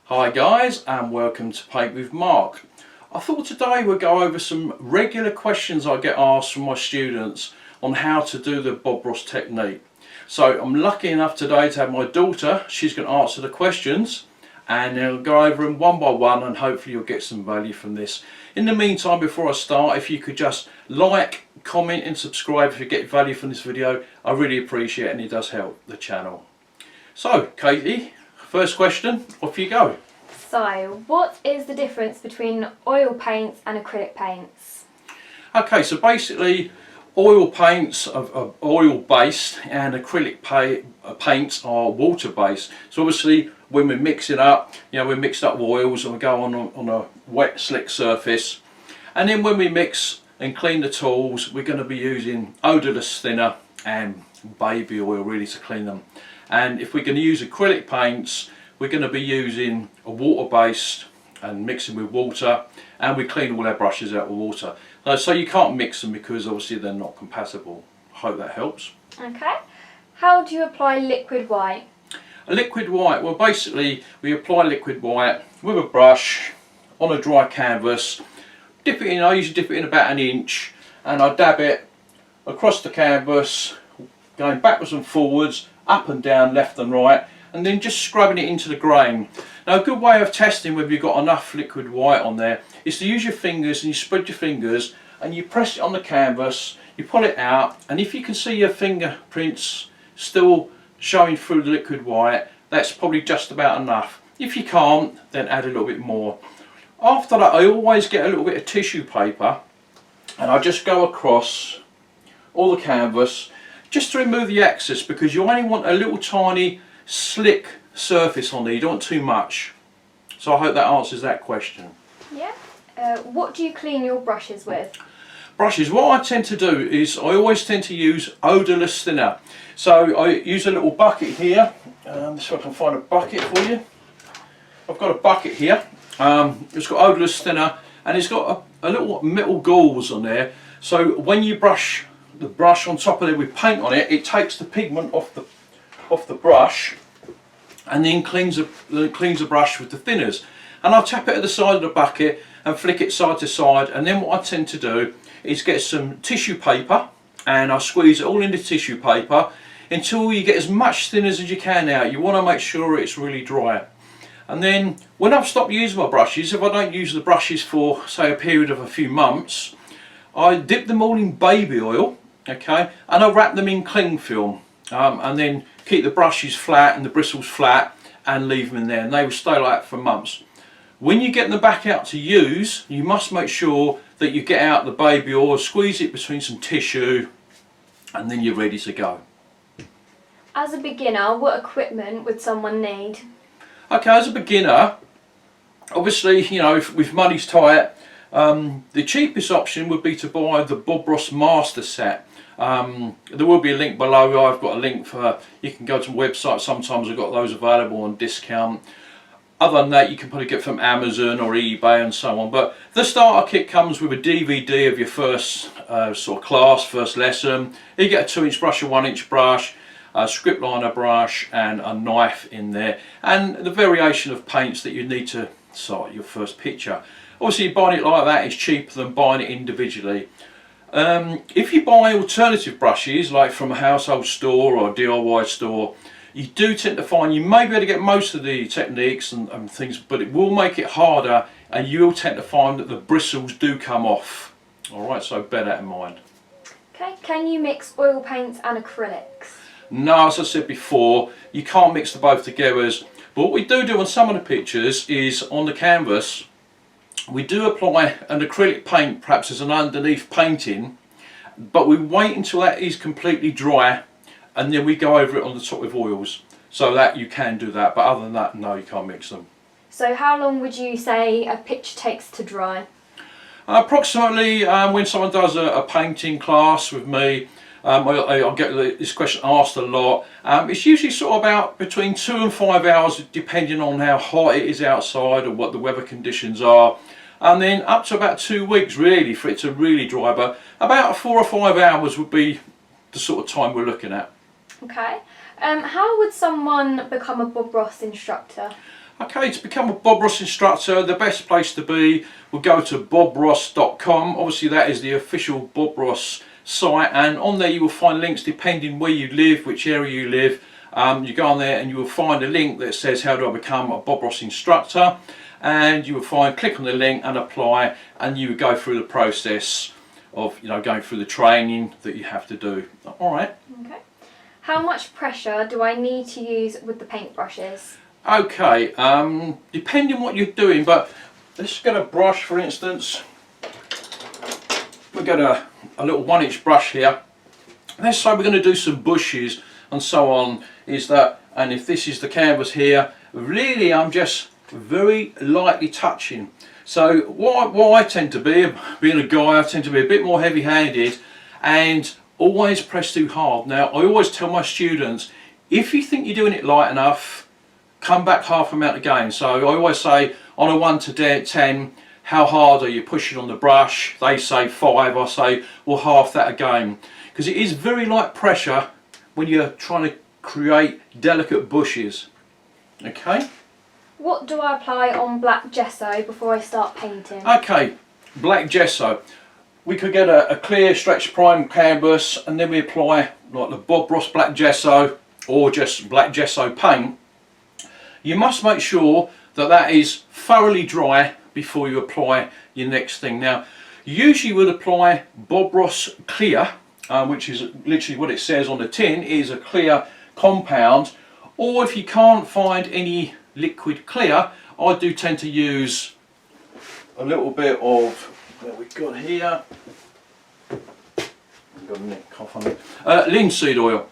Hi guys, and welcome to Paint with Mark. I thought today we'd go over some regular questions I get asked from my students on how to do the Bob Ross technique. So I'm lucky enough today to have my daughter. She's going to answer the questions and then we'll go over them one by one, and hopefully you'll get some value from this. In the meantime, before I start, if you could just like, comment and subscribe if you get value from this video, I really appreciate it and it does help the channel. So Katie, first question, off you go. So, what is the difference between oil paints and acrylic paints? Okay, so basically oil paints are oil based and acrylic paints are water based. So obviously when we mix it up, we mix up oils and we go on a wet slick surface, and then when we mix and clean the tools, we're going to be using odourless thinner and baby oil really to clean them. And if we're going to use acrylic paints, we're going to be using a water based and mixing with water, and we clean all our brushes out with water. So you can't mix them because obviously they're not compatible. I hope that helps. Okay. How do you apply liquid white? A liquid white, well basically we apply liquid white with a brush on a dry canvas. Dip it in, I usually dip it in about an inch, and I dab it across the canvas, going backwards and forwards, up and down, left and right, and then just scrubbing it into the grain. Now a good way of testing whether you've got enough liquid white on there is to use your fingers, and you spread your fingers and you press it on the canvas, you pull it out, and if you can see your fingerprints still showing through the liquid white, that's probably just about enough. If you can't, then add a little bit more. After that, I always get a little bit of tissue paper and I just go across all the canvas just to remove the excess, because you only want a little tiny slick surface on there, you don't want too much. So I hope that answers that question. Yeah. What do you clean your brushes with? Brushes, what I tend to do is I always tend to use odourless thinner. So I use a little bucket here, so I can find a bucket for you. I've got a bucket here, it's got odourless thinner and it's got a little metal gauze on there, so when you brush the brush on top of it with paint on it, it takes the pigment off the brush and then cleans the brush with the thinners. And I'll tap it at the side of the bucket and flick it side to side, and then what I tend to do is get some tissue paper and I squeeze it all into tissue paper until you get as much thinners as you can out. You want to make sure it's really dry. And then when I've stopped using my brushes, if I don't use the brushes for say a period of a few months, I dip them all in baby oil, okay, and I wrap them in cling film, and then keep the brushes flat and the bristles flat and leave them in there, and they will stay like that for months. When you get them back out to use, you must make sure that you get out the baby oil, squeeze it between some tissue, and then you're ready to go. As a beginner, what equipment would someone need? Okay, as a beginner, obviously, if money's tight, the cheapest option would be to buy the Bob Ross Master set. There will be a link below. I've got a link for, you can go to my website, sometimes I've got those available on discount. Other than that, you can probably get from Amazon or eBay and so on. But the starter kit comes with a DVD of your first sort of class, first lesson. You get a 2-inch brush, a 1-inch brush, a script liner brush and a knife in there, and the variation of paints that you need to start your first picture. Obviously buying it like that is cheaper than buying it individually. If you buy alternative brushes like from a household store or a DIY store, you do tend to find you may be able to get most of the techniques and things, but it will make it harder, and you'll tend to find that the bristles do come off. Alright, so bear that in mind. Okay, can you mix oil paints and acrylics? No, as I said before, you can't mix the both together. But what we do on some of the pictures is on the canvas, we do apply an acrylic paint perhaps as an underneath painting, but we wait until that is completely dry and then we go over it on the top with oils, so that you can do that, but other than that, no, you can't mix them. So how long would you say a picture takes to dry? Approximately, when someone does a painting class with me, I get this question asked a lot. It's usually sort of about between 2 and 5 hours, depending on how hot it is outside or what the weather conditions are, and then up to about 2 weeks really for it to really dry, but about 4 or 5 hours would be the sort of time we're looking at. Okay. How would someone become a Bob Ross instructor? Okay, to become a Bob Ross instructor, the best place to be will go to bobross.com. Obviously that is the official Bob Ross site, and on there you will find links depending where you live, which area you live. You go on there and you will find a link that says how do I become a Bob Ross instructor, and you will click on the link and apply, and you would go through the process of going through the training that you have to do. Alright. Okay. How much pressure do I need to use with the paintbrushes? Okay, depending what you're doing, but let's get a brush for instance. We've got a little 1-inch brush here. Let's say we're going to do some bushes and so on, and if this is the canvas here, really I'm just very lightly touching. So what I tend to be, being a guy, I tend to be a bit more heavy-handed and always press too hard. Now I always tell my students, if you think you're doing it light enough, come back half amount again. So I always say on a 1 to 10, how hard are you pushing on the brush? They say 5, I say well half that again, because it is very light pressure when you're trying to create delicate bushes. Okay. What do I apply on black gesso before I start painting? Okay, black gesso. We could get a clear stretch prime canvas, and then we apply like the Bob Ross black gesso or just black gesso paint. You must make sure that that is thoroughly dry before you apply your next thing. Now, you usually would apply Bob Ross clear, which is literally what it says on the tin, is a clear compound, or if you can't find any liquid clear, I do tend to use a little bit of what we've got here. Linseed oil.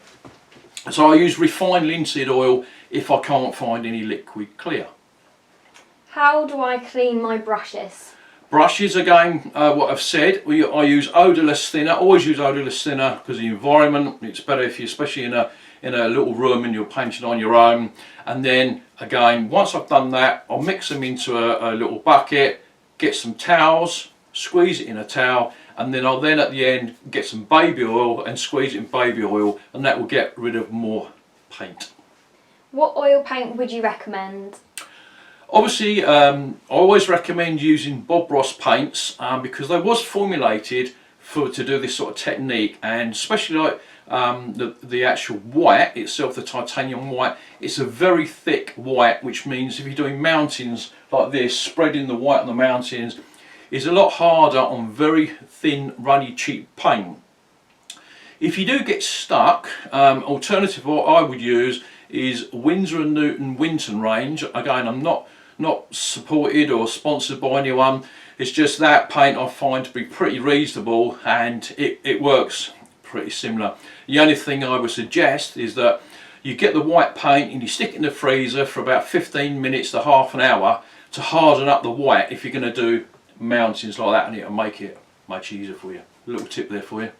So I use refined linseed oil if I can't find any liquid clear. How do I clean my brushes? Brushes, again, what I've said, I use odourless thinner. Always use odourless thinner because the environment, it's better if you, especially in a little room and you're painting on your own. And then again, once I've done that, I'll mix them into a little bucket, get some towels, squeeze it in a towel, and then I'll at the end get some baby oil and squeeze it in baby oil, and that will get rid of more paint. What oil paint would you recommend? Obviously, I always recommend using Bob Ross paints because they was formulated to do this sort of technique, and especially like the actual white itself, the titanium white, it's a very thick white, which means if you're doing mountains like this, spreading the white on the mountains is a lot harder on very thin, runny, cheap paint. If you do get stuck, alternative what I would use is Winsor & Newton Winton range. Again, I'm not supported or sponsored by anyone, it's just that paint I find to be pretty reasonable, and it works pretty similar. The only thing I would suggest is that you get the white paint and you stick it in the freezer for about 15 minutes to half an hour to harden up the white if you're going to do mountains like that, and it'll make it much easier for you. A little tip there for you.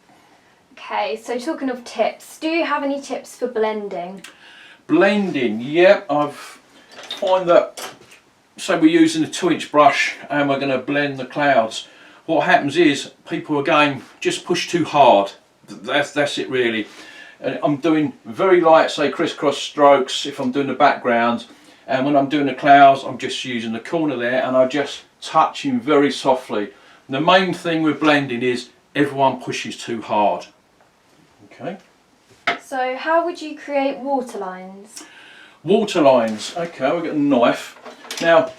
Okay, so talking of tips, do you have any tips for blending? Blending, yeah, I've find that, say we're using a 2-inch brush and we're going to blend the clouds. What happens is people again just push too hard. That's it really. And I'm doing very light, say crisscross strokes if I'm doing the background, and when I'm doing the clouds I'm just using the corner there and I just touching very softly. And the main thing with blending is everyone pushes too hard. Okay. So how would you create waterlines? Waterlines, okay, we've got a knife. Now,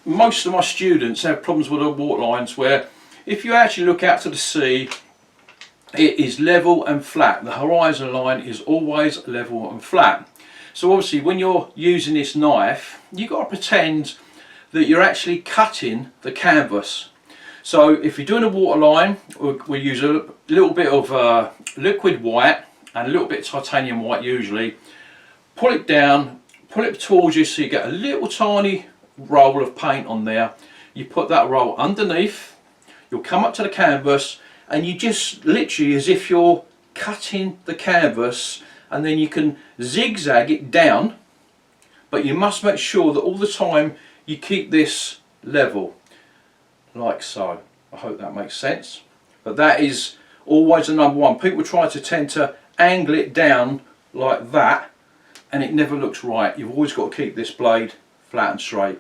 most of my students have problems with the waterlines where if you actually look out to the sea, it is level and flat. The horizon line is always level and flat. So obviously when you're using this knife, you've got to pretend that you're actually cutting the canvas. So if you're doing a waterline, we use a little bit of liquid white and a little bit of titanium white usually. Pull it down, pull it towards you so you get a little tiny roll of paint on there. You put that roll underneath, you'll come up to the canvas and you just literally as if you're cutting the canvas, and then you can zigzag it down, but you must make sure that all the time you keep this level like so. I hope that makes sense, but that is always the number one. People try to tend to angle it down like that and it never looks right. You've always got to keep this blade flat and straight.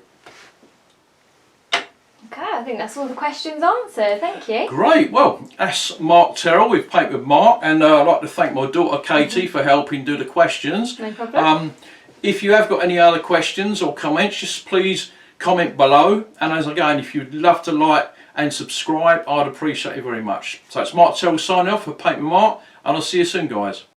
Okay, I think that's all the questions answered. Thank you. Great. Well, that's Mark Terrell with Paint with Mark, and I'd like to thank my daughter Katie for helping do the questions. No problem. If you have got any other questions or comments, just please comment below. And as again, if you'd love to like and subscribe, I'd appreciate it very much. So it's Mark Terrell signing off for Paint with Mark, and I'll see you soon, guys.